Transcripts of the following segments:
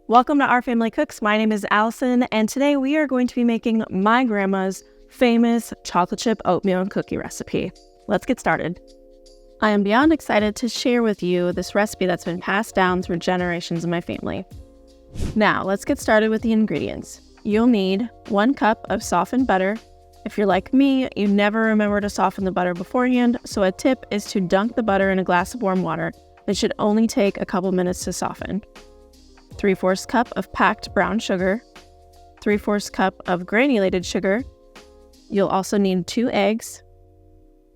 Welcome to Our Family Cooks. My name is Allison, and today we are going to be making my grandma's famous chocolate chip oatmeal cookie recipe. Let's get started. I am beyond excited to share with you this recipe that's been passed down through generations of my family. Now, let's get started with the ingredients. You'll need 1 cup of softened butter. If you're like me, you never remember to soften the butter beforehand, so a tip is to dunk the butter in a glass of warm water. It should only take a couple minutes to soften. 3/4 cup of packed brown sugar, 3/4 cup of granulated sugar. You'll also need 2 eggs,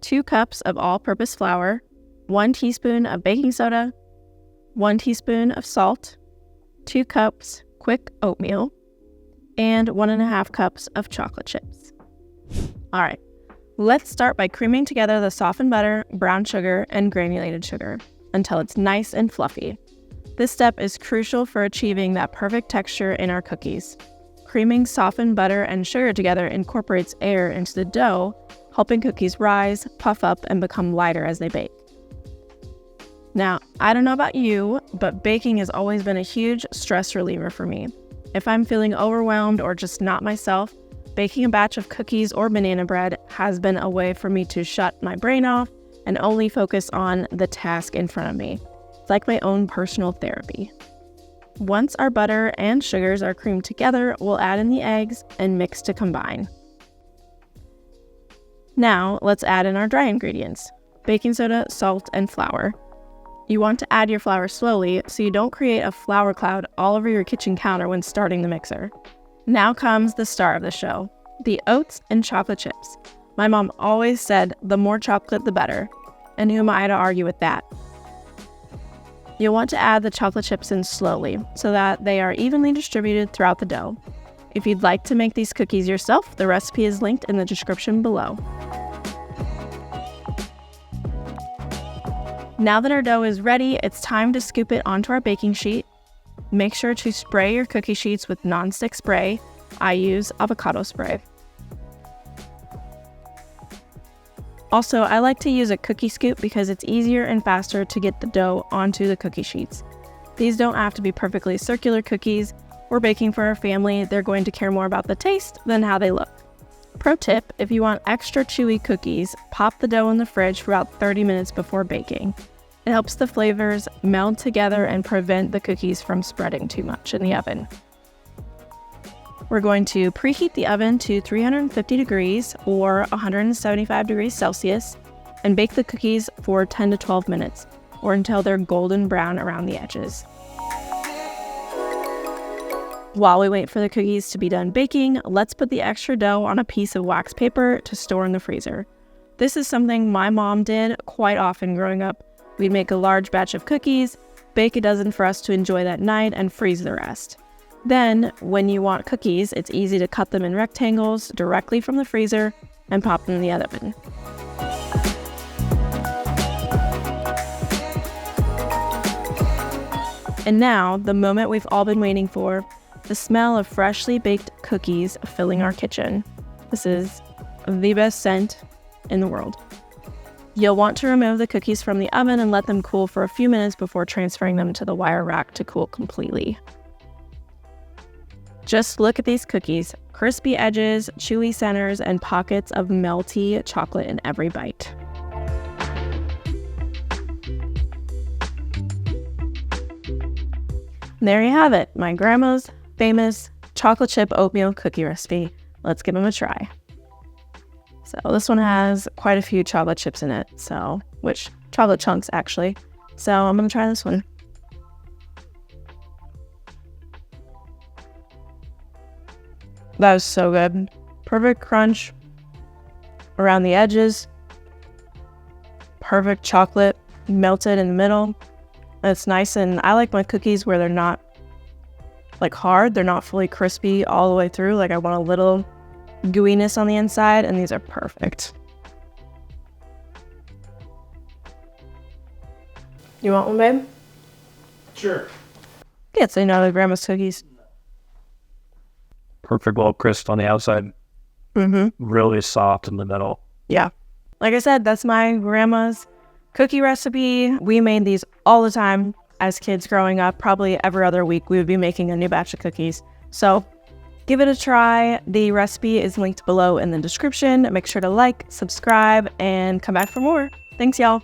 2 cups of all-purpose flour, 1 teaspoon of baking soda, 1 teaspoon of salt, 2 cups quick oatmeal, and 1.5 cups of chocolate chips. All right, let's start by creaming together the softened butter, brown sugar, and granulated sugar until it's nice and fluffy. This step is crucial for achieving that perfect texture in our cookies. Creaming softened butter and sugar together incorporates air into the dough, helping cookies rise, puff up, and become lighter as they bake. Now, I don't know about you, but baking has always been a huge stress reliever for me. If I'm feeling overwhelmed or just not myself, baking a batch of cookies or banana bread has been a way for me to shut my brain off and only focus on the task in front of me. It's like my own personal therapy. Once our butter and sugars are creamed together, we'll add in the eggs and mix to combine. Now, let's add in our dry ingredients: baking soda, salt, and flour. You want to add your flour slowly so you don't create a flour cloud all over your kitchen counter when starting the mixer. Now comes the star of the show, the oats and chocolate chips. My mom always said the more chocolate the better, and who am I to argue with that? You'll want to add the chocolate chips in slowly so that they are evenly distributed throughout the dough. If you'd like to make these cookies yourself, the recipe is linked in the description below. Now that our dough is ready, it's time to scoop it onto our baking sheet. Make sure to spray your cookie sheets with nonstick spray. I use avocado spray. Also, I like to use a cookie scoop because it's easier and faster to get the dough onto the cookie sheets. These don't have to be perfectly circular cookies. We're baking for our family. They're going to care more about the taste than how they look. Pro tip, if you want extra chewy cookies, pop the dough in the fridge for about 30 minutes before baking. It helps the flavors meld together and prevent the cookies from spreading too much in the oven. We're going to preheat the oven to 350 degrees or 175 degrees Celsius and bake the cookies for 10 to 12 minutes or until they're golden brown around the edges. While we wait for the cookies to be done baking, let's put the extra dough on a piece of wax paper to store in the freezer. This is something my mom did quite often growing up. We'd make a large batch of cookies, bake a dozen for us to enjoy that night, and freeze the rest. Then, when you want cookies, it's easy to cut them in rectangles directly from the freezer and pop them in the oven. And now, the moment we've all been waiting for, the smell of freshly baked cookies filling our kitchen. This is the best scent in the world. You'll want to remove the cookies from the oven and let them cool for a few minutes before transferring them to the wire rack to cool completely. Just look at these cookies: crispy edges, chewy centers, and pockets of melty chocolate in every bite. There you have it, my grandma's famous chocolate chip oatmeal cookie recipe. Let's give them a try. So this one has quite a few chocolate chips in it, which chocolate chunks actually. So I'm gonna try this one. That was so good. Perfect crunch around the edges. Perfect chocolate melted in the middle. It's nice, and I like my cookies where they're not like hard. They're not fully crispy all the way through. Like I want a little gooiness on the inside, and these are perfect. You want one, babe? Sure. Can't say no to grandma's cookies. Perfect little crisp on the outside. Really soft in the middle. Yeah. Like I said, that's my grandma's cookie recipe. We made these all the time. as kids growing up. Probably every other week we would be making a new batch of cookies. So give it a try. The recipe is linked below in the description. Make sure to like, subscribe, and come back for more. Thanks, y'all.